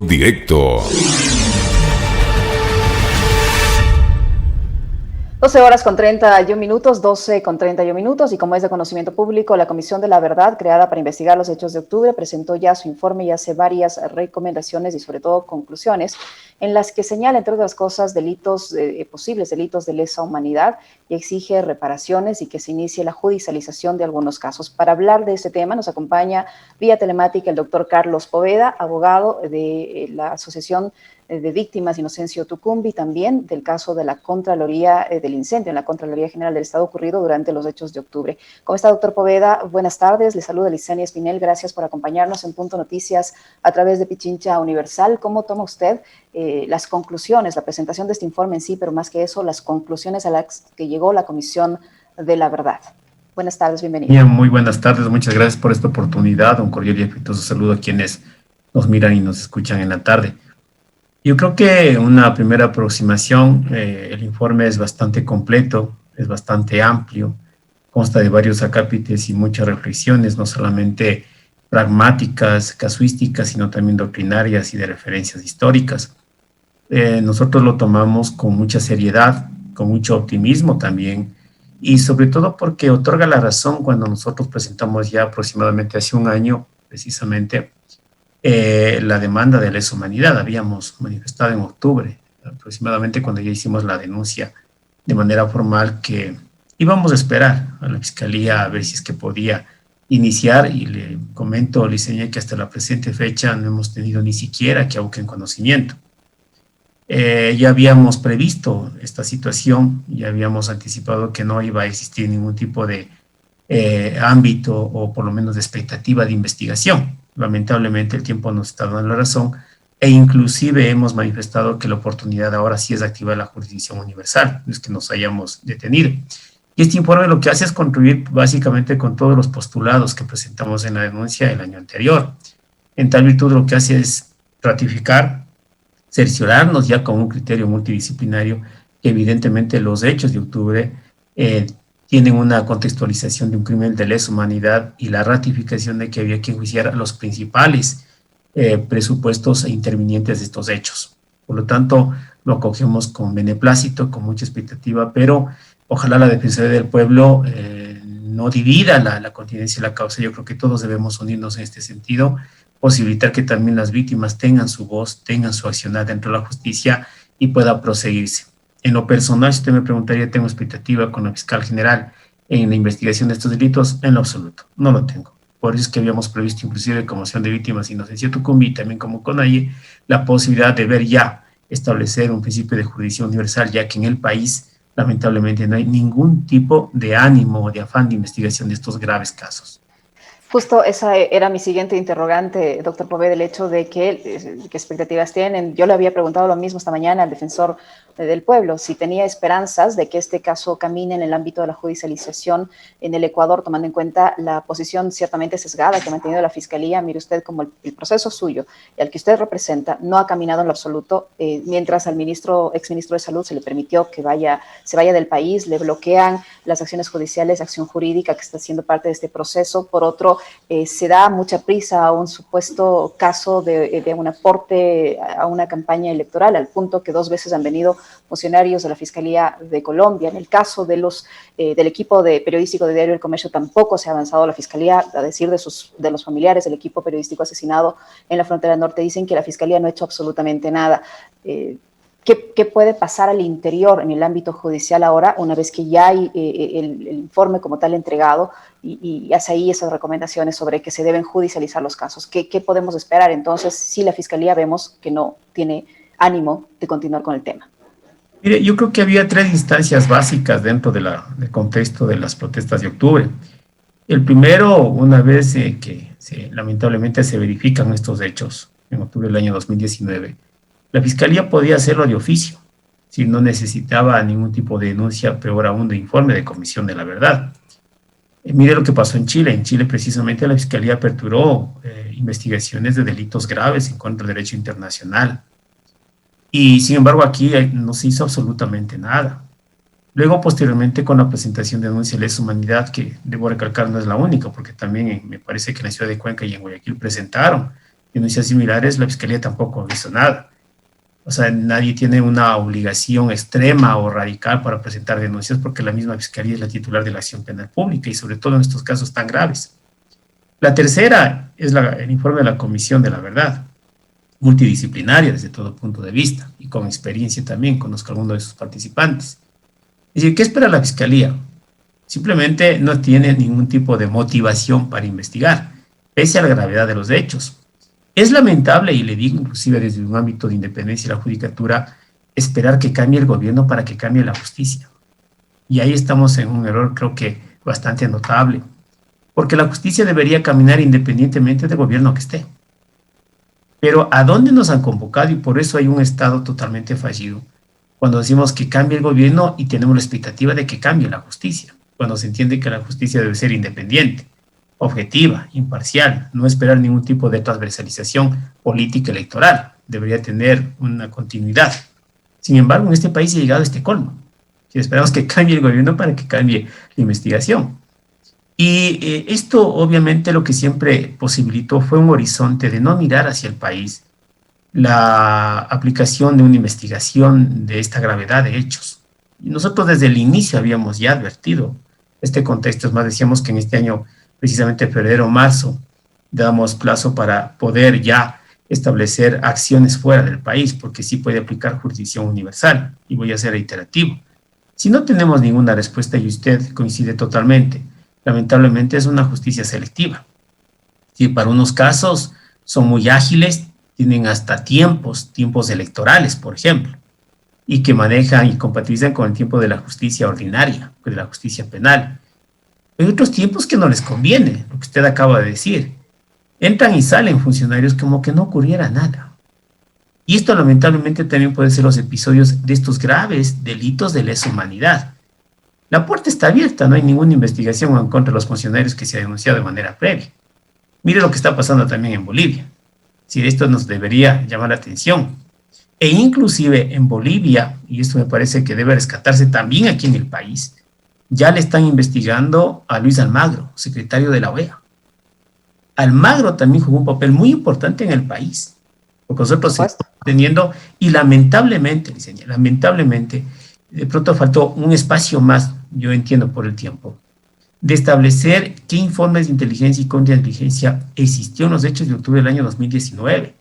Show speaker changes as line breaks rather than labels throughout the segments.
Directo.
12 horas con 31 minutos, 12 con 31 minutos, y como es de conocimiento público, la Comisión de la Verdad, creada para investigar los hechos de octubre, presentó ya su informe y hace varias recomendaciones y sobre todo conclusiones en las que señala, entre otras cosas, delitos, posibles delitos de lesa humanidad, y exige reparaciones y que se inicie la judicialización de algunos casos. Para hablar de este tema nos acompaña vía telemática el doctor Carlos Poveda, abogado de la Asociación de Víctimas Inocencio Tucumbi, también del caso de la Contraloría del incendio en la Contraloría General del Estado ocurrido durante los hechos de octubre. ¿Cómo está, doctor Poveda? Buenas tardes, le saluda Licenia Espinel, gracias por acompañarnos en Punto Noticias a través de Pichincha Universal. ¿Cómo toma usted las conclusiones, la presentación de este informe en sí, pero más que eso, las conclusiones a las que llegó la Comisión de la Verdad? Buenas tardes, bienvenido.
Bien, muy buenas tardes, muchas gracias por esta oportunidad. Un cordial y afectuoso saludo a quienes nos miran y nos escuchan en la tarde. Yo creo que una primera aproximación, el informe es bastante completo, es bastante amplio, consta de varios acápites y muchas reflexiones, no solamente pragmáticas, casuísticas, sino también doctrinarias y de referencias históricas. Nosotros lo tomamos con mucha seriedad, con mucho optimismo también, y sobre todo porque otorga la razón cuando nosotros presentamos ya aproximadamente hace un año, precisamente, la demanda de lesa humanidad. Habíamos manifestado en octubre, aproximadamente cuando ya hicimos la denuncia de manera formal, que íbamos a esperar a la Fiscalía a ver si es que podía iniciar, y le comento, Liceña, que hasta la presente fecha no hemos tenido ni siquiera que aboquen conocimiento. Ya habíamos previsto esta situación, ya habíamos anticipado que no iba a existir ningún tipo de ámbito o por lo menos de expectativa de investigación. Lamentablemente el tiempo nos está dando la razón, e inclusive hemos manifestado que la oportunidad ahora sí es activar la jurisdicción universal, no es que nos hayamos detenido. Y este informe lo que hace es contribuir básicamente con todos los postulados que presentamos en la denuncia el año anterior. En tal virtud lo que hace es ratificar, cerciorarnos ya con un criterio multidisciplinario que evidentemente los hechos de octubre tienen una contextualización de un crimen de lesa humanidad, y la ratificación de que había que enjuiciar a los principales presupuestos e intervinientes de estos hechos. Por lo tanto, lo acogemos con beneplácito, con mucha expectativa, pero ojalá la Defensoría del Pueblo no divida la continencia y la causa. Yo creo que todos debemos unirnos en este sentido, posibilitar que también las víctimas tengan su voz, tengan su accionar dentro de la justicia y pueda proseguirse. En lo personal, si usted me preguntaría, ¿tengo expectativa con la fiscal general en la investigación de estos delitos? En lo absoluto, no lo tengo. Por eso es que habíamos previsto inclusive como acción de víctimas Inocencio Tucumbi y también como CONAIE la posibilidad de ver ya establecer un principio de jurisdicción universal, ya que en el país lamentablemente no hay ningún tipo de ánimo o de afán de investigación de estos graves casos.
Justo esa era mi siguiente interrogante, doctor Poveda, el hecho de qué expectativas tienen. Yo le había preguntado lo mismo esta mañana al defensor del pueblo, si tenía esperanzas de que este caso camine en el ámbito de la judicialización en el Ecuador, tomando en cuenta la posición ciertamente sesgada que ha mantenido la Fiscalía. Mire usted, como el proceso suyo y al que usted representa no ha caminado en lo absoluto, mientras al exministro de Salud se le permitió que se vaya del país, le bloquean las acciones judiciales, acción jurídica que está siendo parte de este proceso. Por otro, se da mucha prisa a un supuesto caso de un aporte a una campaña electoral, al punto que 2 veces han venido funcionarios de la Fiscalía de Colombia. En el caso de del equipo periodístico de Diario El Comercio tampoco se ha avanzado. La Fiscalía, a decir de los familiares del equipo periodístico asesinado en la frontera norte, dicen que la Fiscalía no ha hecho absolutamente nada. ¿Qué puede pasar al interior en el ámbito judicial ahora, una vez que ya hay el informe como tal entregado y hace ahí esas recomendaciones sobre que se deben judicializar los casos? ¿Qué podemos esperar entonces si la Fiscalía vemos que no tiene ánimo de continuar con el tema?
Mire, yo creo que había 3 instancias básicas dentro del contexto de las protestas de octubre. El primero, una vez que lamentablemente se verifican estos hechos en octubre del año 2019, la Fiscalía podía hacerlo de oficio, si no necesitaba ningún tipo de denuncia, peor aún de informe de comisión de la verdad. Mire lo que pasó en Chile. En Chile, precisamente, la Fiscalía aperturó investigaciones de delitos graves en contra del derecho internacional. Y, sin embargo, aquí no se hizo absolutamente nada. Luego, posteriormente, con la presentación de denuncia de lesa humanidad, que debo recalcar no es la única, porque también me parece que en la ciudad de Cuenca y en Guayaquil presentaron denuncias similares, la Fiscalía tampoco hizo nada. O sea, nadie tiene una obligación extrema o radical para presentar denuncias porque la misma Fiscalía es la titular de la acción penal pública y sobre todo en estos casos tan graves. La tercera es el informe de la Comisión de la Verdad, multidisciplinaria desde todo punto de vista y con experiencia también, conozco a algunos de sus participantes. Es decir, ¿qué espera la Fiscalía? Simplemente no tiene ningún tipo de motivación para investigar, pese a la gravedad de los hechos. Es lamentable, y le digo inclusive desde un ámbito de independencia de la judicatura, esperar que cambie el gobierno para que cambie la justicia. Y ahí estamos en un error creo que bastante notable, porque la justicia debería caminar independientemente del gobierno que esté. Pero ¿a dónde nos han convocado? Y por eso hay un Estado totalmente fallido. Cuando decimos que cambie el gobierno y tenemos la expectativa de que cambie la justicia, cuando se entiende que la justicia debe ser independiente, objetiva, imparcial, no esperar ningún tipo de transversalización política electoral, debería tener una continuidad. Sin embargo, en este país ha llegado este colmo. Si esperamos que cambie el gobierno para que cambie la investigación. Y esto obviamente lo que siempre posibilitó fue un horizonte de no mirar hacia el país la aplicación de una investigación de esta gravedad de hechos. Y nosotros desde el inicio habíamos ya advertido este contexto, es más, decíamos que en este año, precisamente febrero o marzo, damos plazo para poder ya establecer acciones fuera del país, porque sí puede aplicar jurisdicción universal, y voy a ser reiterativo. Si no tenemos ninguna respuesta, y usted coincide totalmente, lamentablemente es una justicia selectiva. Sí, para unos casos son muy ágiles, tienen hasta tiempos electorales, por ejemplo, y que manejan y compatibilizan con el tiempo de la justicia ordinaria, de la justicia penal. Hay otros tiempos que no les conviene, lo que usted acaba de decir. Entran y salen funcionarios como que no ocurriera nada. Y esto lamentablemente también puede ser los episodios de estos graves delitos de lesa humanidad. La puerta está abierta, no hay ninguna investigación en contra de los funcionarios que se ha denunciado de manera previa. Mire lo que está pasando también en Bolivia. Si esto nos debería llamar la atención. E inclusive en Bolivia, y esto me parece que debe rescatarse también aquí en el país, ya le están investigando a Luis Almagro, secretario de la OEA. Almagro también jugó un papel muy importante en el país, porque nosotros estamos teniendo, y lamentablemente, lamentablemente, de pronto faltó un espacio más, yo entiendo por el tiempo, de establecer qué informes de inteligencia y contrainteligencia existió en los hechos de octubre del año 2019,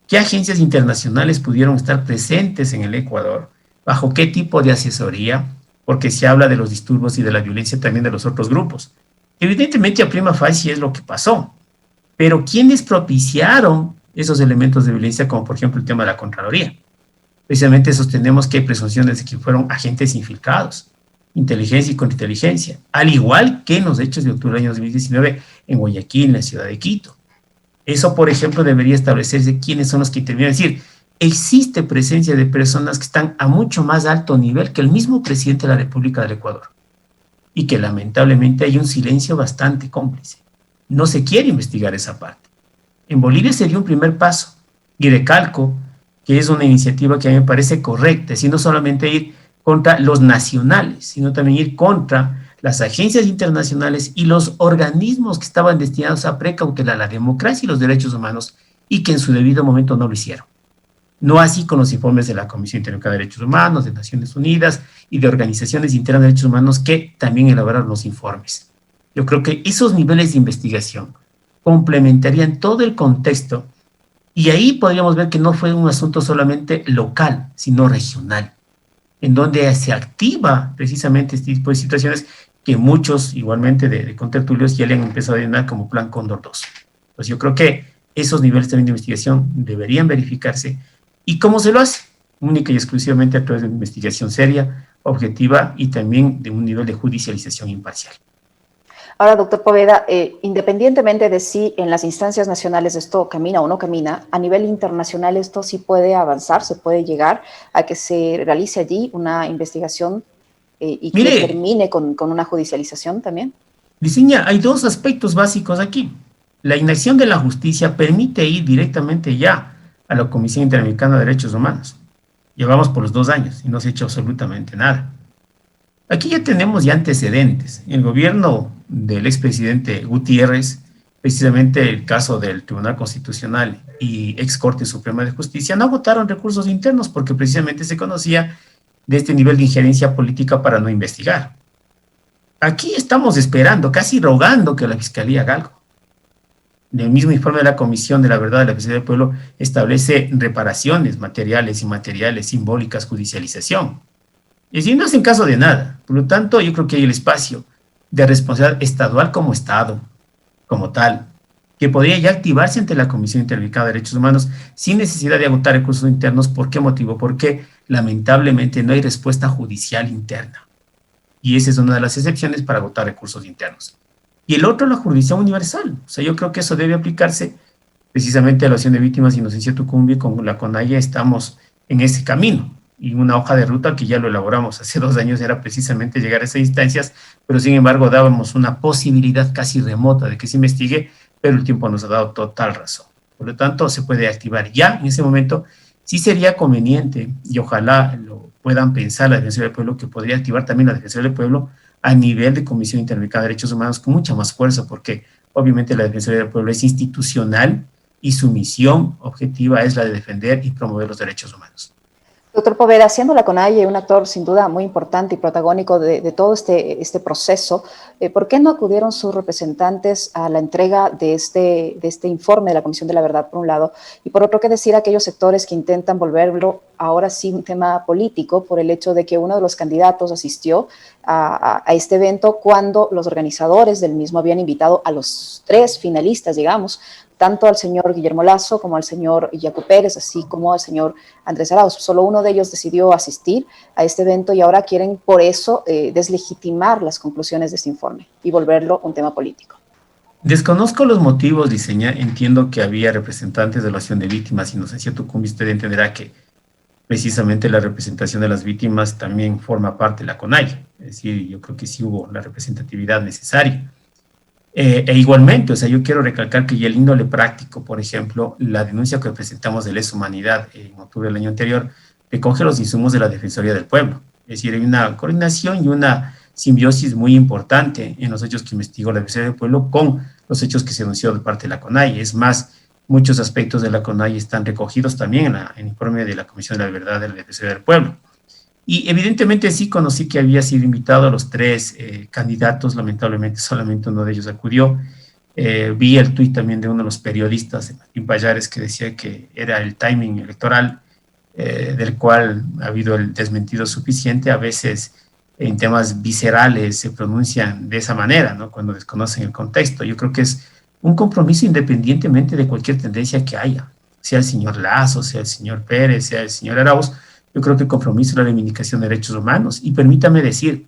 qué agencias internacionales pudieron estar presentes en el Ecuador, bajo qué tipo de asesoría, porque se habla de los disturbios y de la violencia también de los otros grupos. Evidentemente, a prima facie es lo que pasó, pero ¿quiénes propiciaron esos elementos de violencia, como por ejemplo el tema de la Contraloría? Precisamente sostenemos que hay presunciones de que fueron agentes infiltrados, inteligencia y contrainteligencia, al igual que en los hechos de octubre del año 2019 en Guayaquil, en la ciudad de Quito. Eso, por ejemplo, debería establecerse quiénes son los que intervienen. Es decir, existe presencia de personas que están a mucho más alto nivel que el mismo presidente de la República del Ecuador y que lamentablemente hay un silencio bastante cómplice. No se quiere investigar esa parte. En Bolivia sería un primer paso y recalco que es una iniciativa que a mí me parece correcta, sino solamente ir contra los nacionales, sino también ir contra las agencias internacionales y los organismos que estaban destinados a precautelar la democracia y los derechos humanos y que en su debido momento no lo hicieron. No así con los informes de la Comisión Interamericana de Derechos Humanos, de Naciones Unidas y de organizaciones internas de derechos humanos que también elaboraron los informes. Yo creo que esos niveles de investigación complementarían todo el contexto y ahí podríamos ver que no fue un asunto solamente local, sino regional, en donde se activa precisamente este tipo de situaciones que muchos, igualmente de contertulios, ya le han empezado a denominar como Plan Cóndor 2. Pues yo creo que esos niveles también de investigación deberían verificarse. ¿Y cómo se lo hace? Única y exclusivamente a través de una investigación seria, objetiva y también de un nivel de judicialización imparcial.
Ahora, doctor Poveda, independientemente de si en las instancias nacionales esto camina o no camina, a nivel internacional esto sí puede avanzar, se puede llegar a que se realice allí una investigación y que termine con una judicialización también.
Diseña, hay dos aspectos básicos aquí. La inacción de la justicia permite ir directamente ya a la Comisión Interamericana de Derechos Humanos. Llevamos por los 2 años y no se ha hecho absolutamente nada. Aquí ya tenemos ya antecedentes. El gobierno del expresidente Gutiérrez precisamente el caso del Tribunal Constitucional y ex Corte Suprema de Justicia, no agotaron recursos internos porque precisamente se conocía de este nivel de injerencia política para no investigar. Aquí estamos esperando, casi rogando que la Fiscalía haga algo. El mismo informe de la Comisión de la Verdad de la Defensoría del Pueblo establece reparaciones materiales, inmateriales, simbólicas, judicialización. Es decir, no hacen caso de nada. Por lo tanto, yo creo que hay el espacio de responsabilidad estadual como Estado, como tal, que podría ya activarse ante la Comisión Interamericana de Derechos Humanos sin necesidad de agotar recursos internos. ¿Por qué motivo? Porque lamentablemente no hay respuesta judicial interna. Y esa es una de las excepciones para agotar recursos internos. Y el otro, la jurisdicción universal. O sea, yo creo que eso debe aplicarse precisamente a la acción de víctimas de inocencia Tucumbi. Con la CONAIE estamos en ese camino. Y una hoja de ruta que ya lo elaboramos hace 2 años era precisamente llegar a esas instancias, pero sin embargo dábamos una posibilidad casi remota de que se investigue, pero el tiempo nos ha dado total razón. Por lo tanto, se puede activar ya en ese momento. Sí sería conveniente, y ojalá lo puedan pensar la Defensoría del Pueblo, que podría activar también la Defensoría del Pueblo a nivel de Comisión Interamericana de Derechos Humanos con mucha más fuerza, porque obviamente la Defensoría del Pueblo es institucional y su misión objetiva es la de defender y promover los derechos humanos.
Doctor Poveda, siendo la CONAIE un actor sin duda muy importante y protagónico de todo este proceso, ¿por qué no acudieron sus representantes a la entrega de este informe de la Comisión de la Verdad, por un lado? Y por otro, ¿qué decir a aquellos sectores que intentan volverlo ahora sí un tema político por el hecho de que uno de los candidatos asistió a este evento cuando los organizadores del mismo habían invitado a los 3 finalistas, digamos, tanto al señor Guillermo Lasso como al señor Yacu Pérez, así como al señor Andrés Arauz? Solo uno de ellos decidió asistir a este evento y ahora quieren por eso deslegitimar las conclusiones de este informe y volverlo un tema político.
Desconozco los motivos, Liceña. Entiendo que había representantes de la acción de víctimas. Inocencia Tucumbi, usted entenderá que precisamente la representación de las víctimas también forma parte de la CONAIE. Es decir, yo creo que sí hubo la representatividad necesaria. E igualmente, o sea, yo quiero recalcar que ya el índole práctico, por ejemplo, la denuncia que presentamos de lesa humanidad en octubre del año anterior, recoge los insumos de la Defensoría del Pueblo. Es decir, hay una coordinación y una simbiosis muy importante en los hechos que investigó la Defensoría del Pueblo con los hechos que se denunció de parte de la CONAIE. Es más, muchos aspectos de la CONAIE están recogidos también en el informe de la Comisión de la Verdad de la Defensoría del Pueblo. Y evidentemente sí conocí que había sido invitado a los 3 candidatos. Lamentablemente solamente uno de ellos acudió. Vi el tuit también de uno de los periodistas, Martín Payares, que decía que era el timing electoral, del cual ha habido el desmentido suficiente. A veces en temas viscerales se pronuncian de esa manera, ¿no?, cuando desconocen el contexto. Yo creo que es un compromiso independientemente de cualquier tendencia que haya, sea el señor Lasso, sea el señor Pérez, sea el señor Arauz. Yo creo que el compromiso es la reivindicación de derechos humanos. Y permítame decir,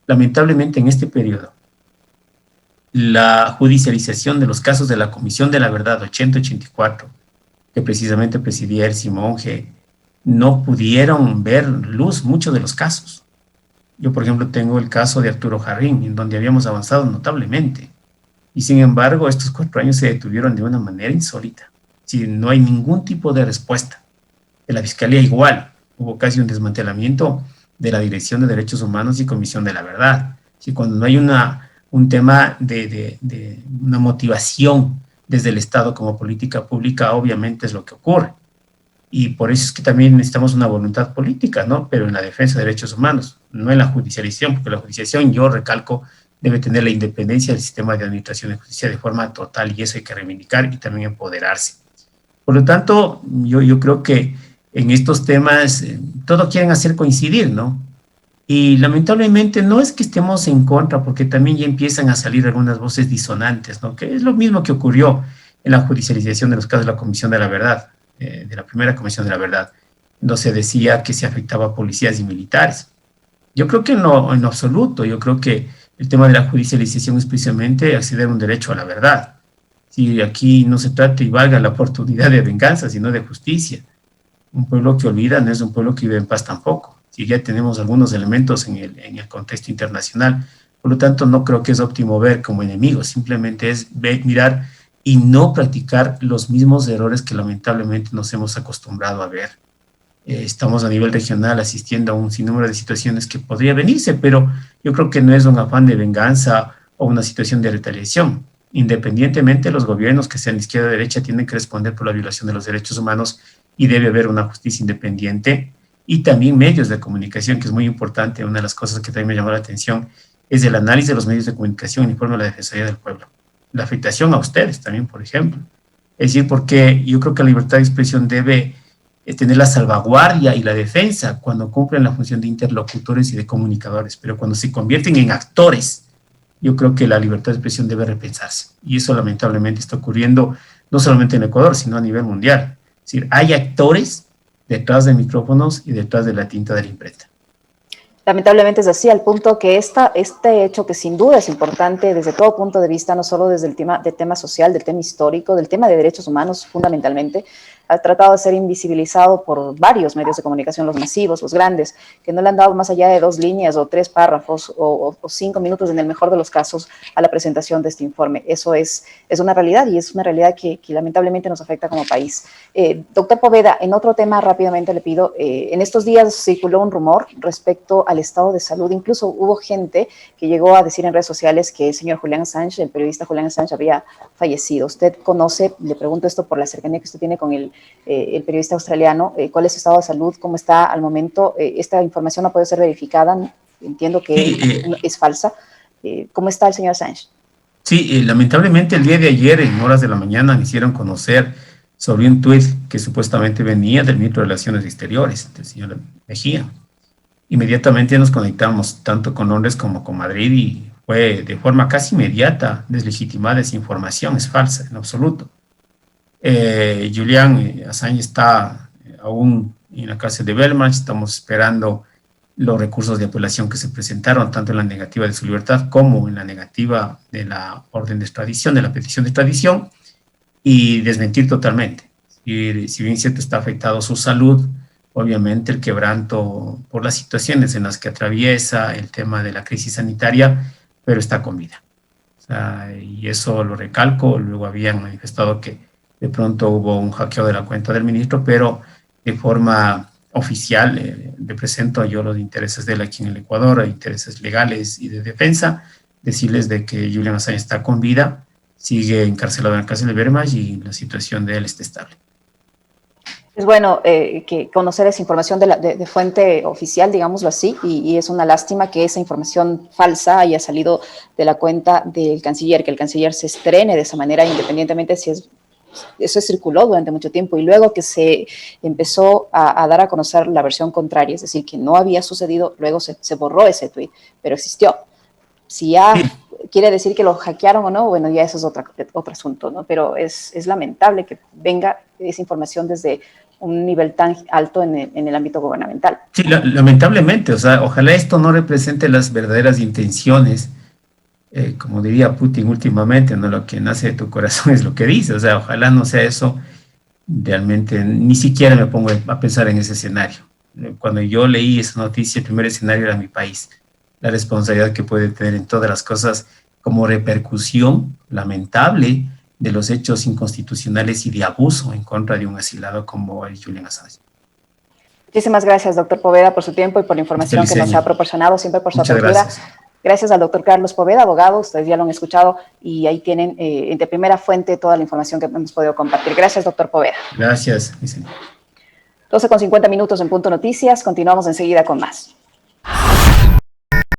lamentablemente en este periodo, la judicialización de los casos de la Comisión de la Verdad 8084, que precisamente presidía Elsie Monge, no pudieron ver luz muchos de los casos. Yo, por ejemplo, tengo el caso de Arturo Jarrín, en donde habíamos avanzado notablemente. Y sin embargo, estos 4 años se detuvieron de una manera insólita. Si no hay ningún tipo de respuesta. De la Fiscalía igual. Hubo casi un desmantelamiento de la Dirección de Derechos Humanos y Comisión de la Verdad. Si cuando no hay un tema de una motivación desde el Estado como política pública, obviamente es lo que ocurre. Y por eso es que también necesitamos una voluntad política, ¿no? Pero en la defensa de derechos humanos, no en la judicialización, porque la judicialización, yo recalco, debe tener la independencia del sistema de administración de justicia de forma total, y eso hay que reivindicar y también empoderarse. Por lo tanto, yo creo que en estos temas todo quieren hacer coincidir, ¿no? Y lamentablemente no es que estemos en contra, porque también ya empiezan a salir algunas voces disonantes, ¿no? Que es lo mismo que ocurrió en la judicialización de los casos de la Comisión de la Verdad, de la primera Comisión de la Verdad, donde se decía que se afectaba a policías y militares. Yo creo que no, en absoluto. Yo creo que el tema de la judicialización es precisamente acceder a un derecho a la verdad. Si aquí no se trata y valga la oportunidad de venganza, sino de justicia. Un pueblo que olvida no es un pueblo que vive en paz tampoco. Si ya tenemos algunos elementos en el contexto internacional, por lo tanto no creo que es óptimo ver como enemigos, simplemente es mirar y no practicar los mismos errores que lamentablemente nos hemos acostumbrado a ver. Estamos a nivel regional asistiendo a un sinnúmero de situaciones que podría venirse, pero yo creo que no es un afán de venganza o una situación de retaliación. independientemente de los gobiernos que sean de izquierda o derecha, tienen que responder por la violación de los derechos humanos y debe haber una justicia independiente y también medios de comunicación, que es muy importante. Una de las cosas que también me llamó la atención es el análisis de los medios de comunicación en el informe de la Defensoría del Pueblo. La afectación a ustedes también, por ejemplo. Es decir, porque yo creo que la libertad de expresión debe tener la salvaguardia y la defensa cuando cumplen la función de interlocutores y de comunicadores, pero cuando se convierten en actores, yo creo que la libertad de expresión debe repensarse. Y eso lamentablemente está ocurriendo no solamente en Ecuador, sino a nivel mundial. Es decir, hay actores detrás de micrófonos y detrás de la tinta de la imprenta.
Lamentablemente es así, al punto que este hecho, que sin duda es importante desde todo punto de vista, no solo desde el tema social, del tema histórico, del tema de derechos humanos fundamentalmente, ha tratado de ser invisibilizado por varios medios de comunicación, los masivos, los grandes, que no le han dado más allá de 2 líneas o 3 párrafos o 5 minutos en el mejor de los casos a la presentación de este informe. Eso es una realidad y es una realidad que lamentablemente nos afecta como país. Doctor Poveda, en otro tema rápidamente le pido, en estos días circuló un rumor respecto al estado de salud, incluso hubo gente que llegó a decir en redes sociales que el señor Julian Assange, el periodista Julian Assange, había fallecido. Usted conoce, le pregunto esto por la cercanía que usted tiene con el periodista australiano, ¿cuál es su estado de salud? ¿Cómo está al momento? Esta información no puede ser verificada, entiendo que
Sí,
es falsa. ¿Cómo está el señor Assange?
sí, lamentablemente el día de ayer, en horas de la mañana, me hicieron conocer sobre un tuit que supuestamente venía del ministro de Relaciones Exteriores, del señor Mejía. Inmediatamente nos conectamos tanto con Londres como con Madrid y fue de forma casi inmediata deslegitimada esa información, es falsa en absoluto. Julian Assange está aún en la cárcel de Belmarsh, estamos esperando los recursos de apelación que se presentaron, tanto en la negativa de su libertad como en la negativa de la orden de extradición, de la petición de extradición, y desmentir totalmente. Y si bien cierto está afectado su salud, obviamente el quebranto por las situaciones en las que atraviesa, el tema de la crisis sanitaria, pero está con vida. O sea, y eso lo recalco, luego habían manifestado que de pronto hubo un hackeo de la cuenta del ministro, pero de forma oficial represento yo los intereses de él aquí en el Ecuador, intereses legales y de defensa, decirles de que Julian Assange está con vida, sigue encarcelado en la cárcel de Belmarsh y la situación de él está estable.
Es bueno que conocer esa información de fuente oficial, digámoslo así, y es una lástima que esa información falsa haya salido de la cuenta del canciller, que el canciller se estrene de esa manera, independientemente si es eso circuló durante mucho tiempo y luego que se empezó a dar a conocer la versión contraria, es decir, que no había sucedido, luego se borró ese tweet, pero existió. Si ya quiere decir que lo hackearon o no, bueno, ya eso es otro asunto, ¿no? Pero es lamentable que venga esa información desde un nivel tan alto en el ámbito gubernamental.
Sí, lamentablemente, o sea, ojalá esto no represente las verdaderas intenciones, como diría Putin últimamente, no lo que nace de tu corazón es lo que dice, o sea, ojalá no sea eso, realmente ni siquiera me pongo a pensar en ese escenario. Cuando yo leí esa noticia, el primer escenario era mi país, la responsabilidad que puede tener en todas las cosas como repercusión lamentable de los hechos inconstitucionales y de abuso en contra de un asilado como el Julian Assange.
Muchísimas gracias, doctor Poveda, por su tiempo y por la información que nos ha proporcionado, siempre por su
Muchas
apertura.
Gracias.
Gracias al doctor Carlos Poveda, abogado, ustedes ya lo han escuchado y ahí tienen de primera fuente toda la información que hemos podido compartir. Gracias, doctor Poveda.
Gracias, mi señor.
12:50 en Punto Noticias, continuamos enseguida con más.